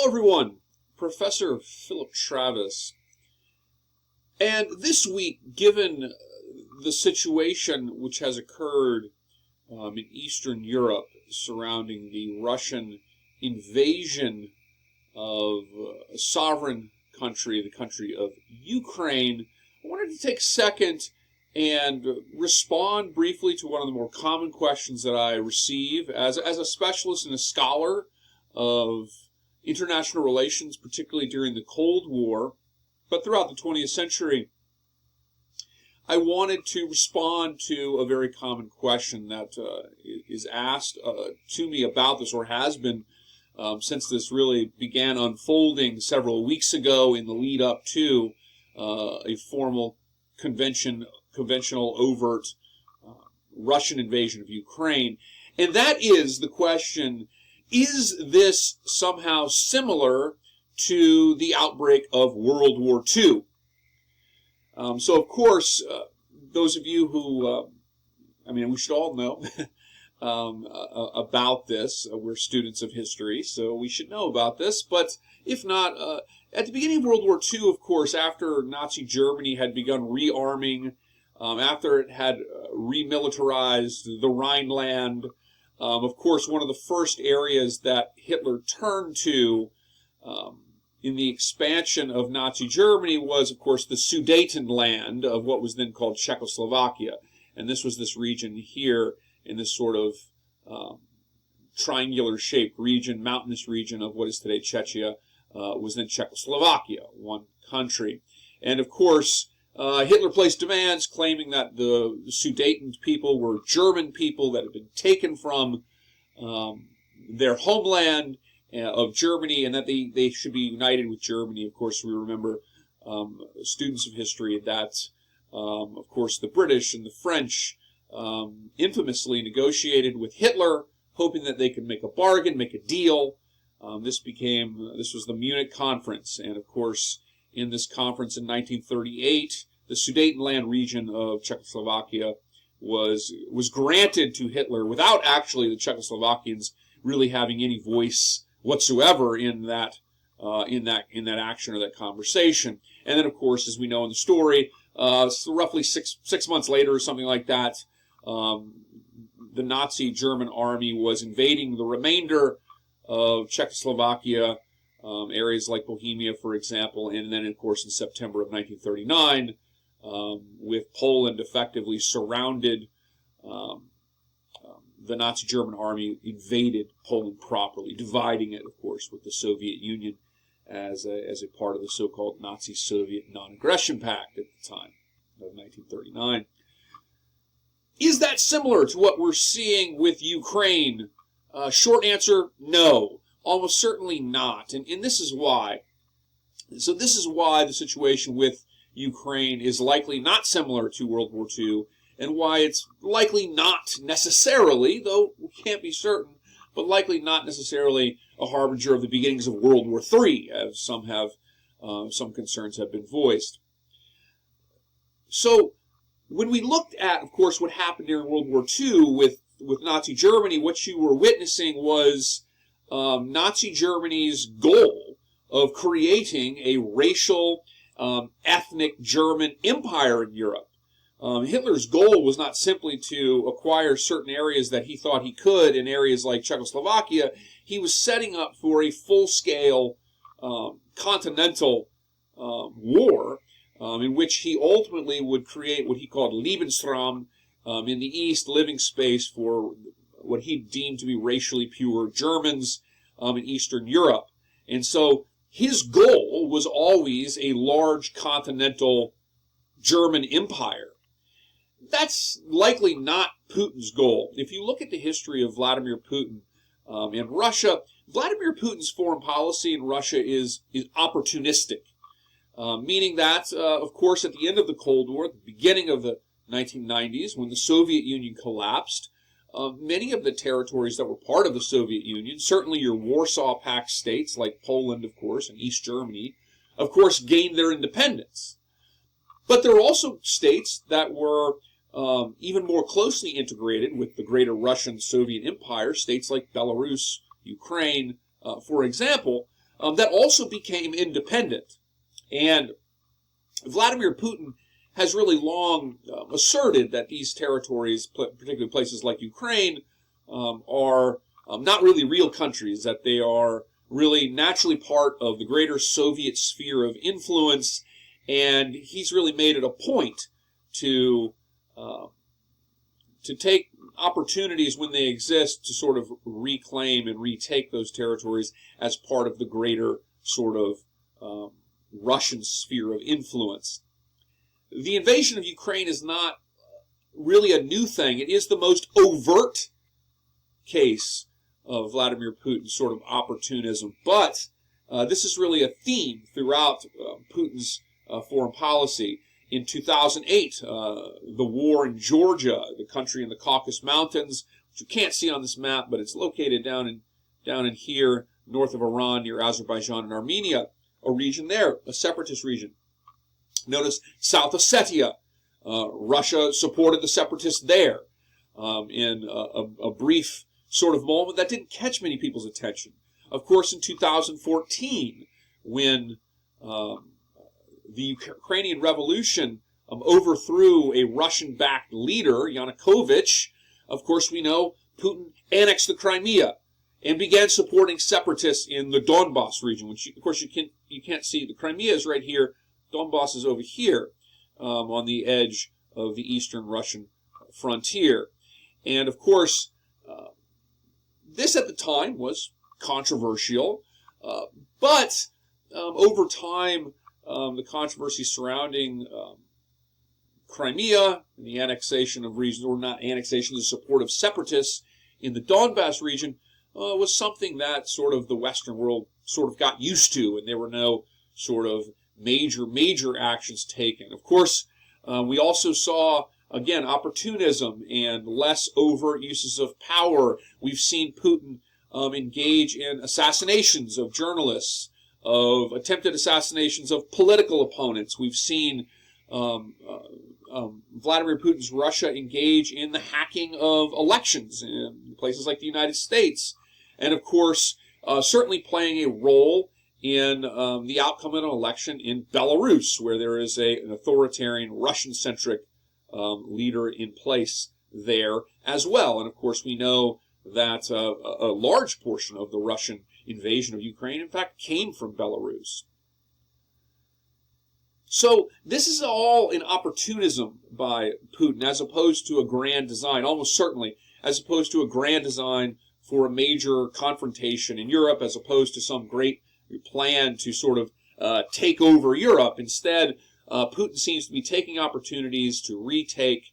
Hello everyone, Professor Philip Travis. And this week, given the situation which has occurred in Eastern Europe surrounding the Russian invasion of a sovereign country, the country of Ukraine, I wanted to take a second and respond briefly to one of the more common questions that I receive as a specialist and a scholar of international relations, particularly during the Cold War, but throughout the 20th century. I wanted to respond to a very common question that is asked to me about this, or has been since this really began unfolding several weeks ago in the lead up to a formal conventional overt Russian invasion of Ukraine. And that is the question, is this somehow similar to the outbreak of World War II? So, of course, those of you who, we should all know about this. We're students of history, so we should know about this. But if not, at the beginning of World War II, of course, after Nazi Germany had begun rearming, after it had remilitarized the Rhineland, of course, one of the first areas that Hitler turned to in the expansion of Nazi Germany was, of course, the Sudetenland of what was then called Czechoslovakia. And this was this region here in this sort of triangular-shaped region, mountainous region of what is today Czechia, was then Czechoslovakia, one country. And, of course, Hitler placed demands claiming that the Sudeten people were German people that had been taken from their homeland of Germany, and that they should be united with Germany. Of course, we remember, students of history, that, of course, the British and the French infamously negotiated with Hitler, hoping that they could make a bargain, make a deal. This was the Munich Conference, and, of course, in this conference in 1938, the Sudetenland region of Czechoslovakia was granted to Hitler without actually the Czechoslovakians really having any voice whatsoever in that action or that conversation. And then, of course, as we know in the story, so roughly six months later or something like that, the Nazi German army was invading the remainder of Czechoslovakia, areas like Bohemia, for example, and then, of course, in September of 1939, with Poland effectively surrounded, the Nazi German army invaded Poland properly, dividing it, of course, with the Soviet Union as a part of the so-called Nazi-Soviet non-aggression pact at the time of 1939. Is that similar to what we're seeing with Ukraine? Short answer, no. Almost certainly not. And this is why. So this is why the situation with Ukraine is likely not similar to World War II, and why it's likely not necessarily, though we can't be certain, but likely not necessarily a harbinger of the beginnings of World War III, as some concerns have been voiced. So when we looked at, of course, what happened during World War II with Nazi Germany, what you were witnessing was Nazi Germany's goal of creating a racial, ethnic German empire in Europe. Hitler's goal was not simply to acquire certain areas that he thought he could in areas like Czechoslovakia. He was setting up for a full-scale continental war in which he ultimately would create what he called Lebensraum in the East, living space for what he deemed to be racially pure Germans in Eastern Europe. And so his goal was always a large continental German empire. That's likely not Putin's goal. If you look at the history of Vladimir Putin in Russia, Vladimir Putin's foreign policy in Russia is opportunistic, meaning that, of course, at the end of the Cold War, at the beginning of the 1990s, when the Soviet Union collapsed, many of the territories that were part of the Soviet Union, certainly your Warsaw Pact states like Poland, of course, and East Germany, of course, gained their independence. But there were also states that were even more closely integrated with the greater Russian Soviet Empire, states like Belarus, Ukraine, for example, that also became independent. And Vladimir Putin has really long asserted that these territories, particularly places like Ukraine, are not really real countries, that they are really naturally part of the greater Soviet sphere of influence, and he's really made it a point to take opportunities when they exist to sort of reclaim and retake those territories as part of the greater sort of Russian sphere of influence. The invasion of Ukraine is not really a new thing. It is the most overt case of Vladimir Putin's sort of opportunism. But this is really a theme throughout Putin's foreign policy. In 2008, the war in Georgia, the country in the Caucasus Mountains, which you can't see on this map, but it's located down in here, north of Iran, near Azerbaijan and Armenia, a region there, a separatist region. Notice South Ossetia. Russia supported the separatists there in a brief sort of moment that didn't catch many people's attention. Of course, in 2014, when the Ukrainian Revolution overthrew a Russian-backed leader, Yanukovych, of course we know Putin annexed the Crimea and began supporting separatists in the Donbass region, which of course you can't see. The Crimea is right here. Donbass is over here on the edge of the eastern Russian frontier. And of course, this at the time was controversial, but over time, the controversy surrounding Crimea and the annexation of regions, or not annexation, the support of separatists in the Donbass region was something that sort of the Western world sort of got used to, and there were no sort of major actions taken. Of course, we also saw, again, opportunism and less overt uses of power. We've seen Putin engage in assassinations of journalists, of attempted assassinations of political opponents. We've seen Vladimir Putin's Russia engage in the hacking of elections in places like the United States. And of course, certainly playing a role in the outcome of an election in Belarus, where there is an authoritarian Russian-centric leader in place there as well. And of course, we know that a large portion of the Russian invasion of Ukraine, in fact, came from Belarus. So this is all an opportunism by Putin, as opposed to a grand design, almost certainly, as opposed to a grand design for a major confrontation in Europe, as opposed to some great plan to sort of take over Europe. Instead, Putin seems to be taking opportunities to retake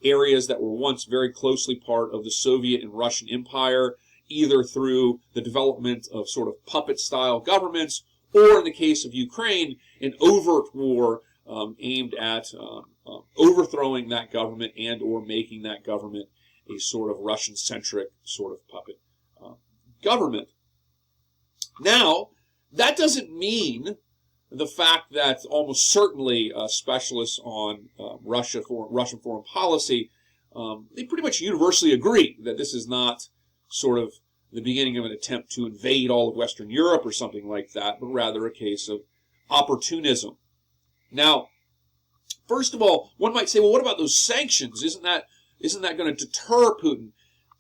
areas that were once very closely part of the Soviet and Russian Empire, either through the development of sort of puppet-style governments, or in the case of Ukraine, an overt war aimed at overthrowing that government and or making that government a sort of Russian-centric sort of puppet government. Now, that doesn't mean the fact that almost certainly specialists on Russian foreign policy, they pretty much universally agree that this is not sort of the beginning of an attempt to invade all of Western Europe or something like that, but rather a case of opportunism. Now, first of all, one might say, well, what about those sanctions? Isn't that going to deter Putin?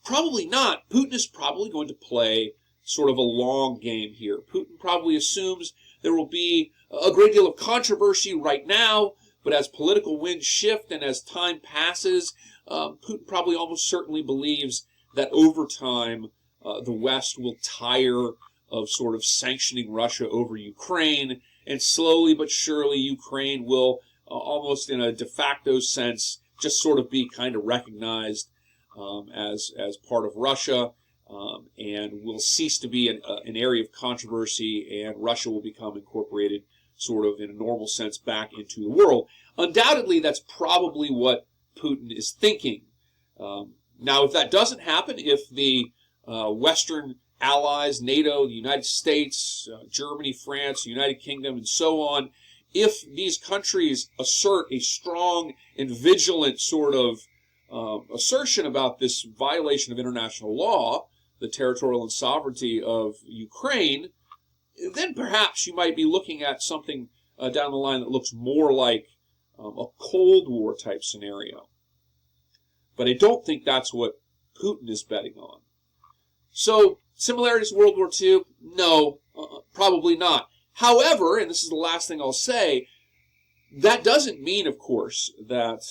Probably not. Putin is probably going to play sort of a long game here. Putin probably assumes there will be a great deal of controversy right now, but as political winds shift and as time passes, Putin probably almost certainly believes that over time the West will tire of sort of sanctioning Russia over Ukraine, and slowly but surely Ukraine will, almost in a de facto sense, just sort of be kind of recognized as part of Russia, and will cease to be an area of controversy, and Russia will become incorporated sort of in a normal sense back into the world. Undoubtedly, that's probably what Putin is thinking. Now, if that doesn't happen, if the Western allies, NATO, the United States, Germany, France, the United Kingdom, and so on, if these countries assert a strong and vigilant sort of assertion about this violation of international law, the territorial and sovereignty of Ukraine, then perhaps you might be looking at something down the line that looks more like a Cold War type scenario. But I don't think that's what Putin is betting on. So, similarities to World War II? No, probably not. However, and this is the last thing I'll say, that doesn't mean, of course, that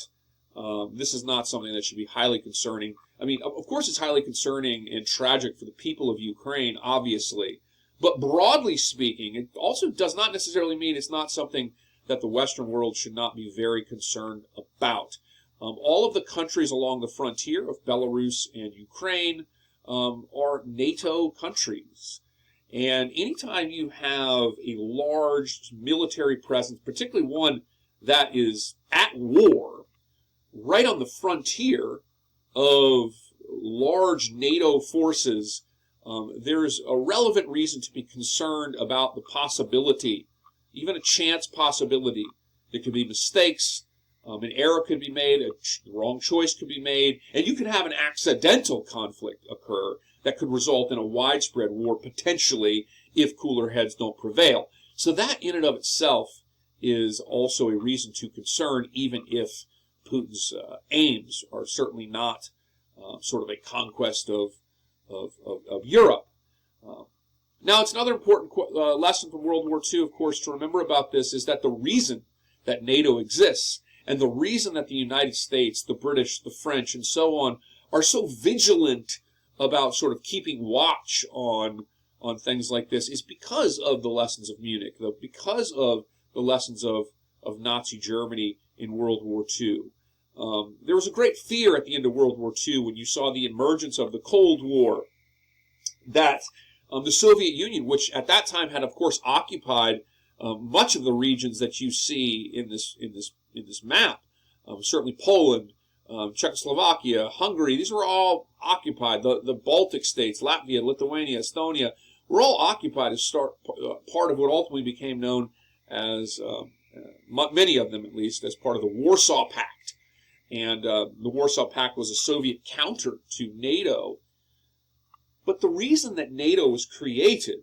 this is not something that should be highly concerning. I mean, of course it's highly concerning and tragic for the people of Ukraine, obviously. But broadly speaking, it also does not necessarily mean it's not something that the Western world should not be very concerned about. All of the countries along the frontier of Belarus and Ukraine are NATO countries. And anytime you have a large military presence, particularly one that is at war, right on the frontier of large NATO forces, there's a relevant reason to be concerned about the possibility, even a chance possibility. There could be mistakes, an error could be made, the wrong choice could be made, and you could have an accidental conflict occur that could result in a widespread war, potentially, if cooler heads don't prevail. So that in and of itself is also a reason to concern, even if Putin's aims are certainly not sort of a conquest of Europe. Now, it's another important lesson from World War II, of course, to remember about this is that the reason that NATO exists and the reason that the United States, the British, the French, and so on are so vigilant about sort of keeping watch on things like this is because of the lessons of Munich, because of the lessons of Nazi Germany in World War II. There was a great fear at the end of World War II when you saw the emergence of the Cold War that the Soviet Union, which at that time had, of course, occupied much of the regions that you see in this map, certainly Poland, Czechoslovakia, Hungary, these were all occupied. The Baltic states, Latvia, Lithuania, Estonia, were all occupied as part of what ultimately became known as, many of them at least, as part of the Warsaw Pact. And the Warsaw Pact was a Soviet counter to NATO. But the reason that NATO was created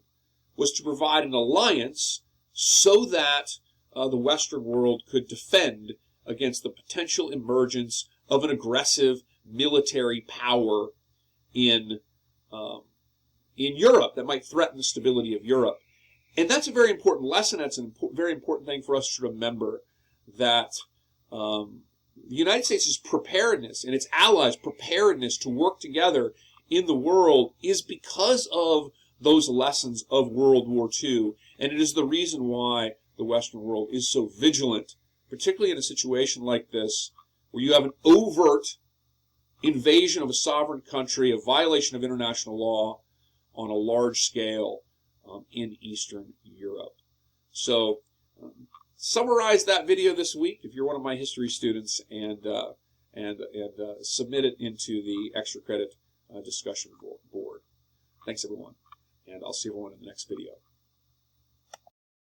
was to provide an alliance so that the Western world could defend against the potential emergence of an aggressive military power in Europe that might threaten the stability of Europe. And that's a very important lesson. That's a very important thing for us to remember, that the United States' preparedness and its allies' preparedness to work together in the world is because of those lessons of World War II. And it is the reason why the Western world is so vigilant, particularly in a situation like this, where you have an overt invasion of a sovereign country, a violation of international law on a large scale in Eastern Europe. So, summarize that video this week if you're one of my history students, and submit it into the extra credit discussion board. Thanks, everyone, and I'll see everyone in the next video.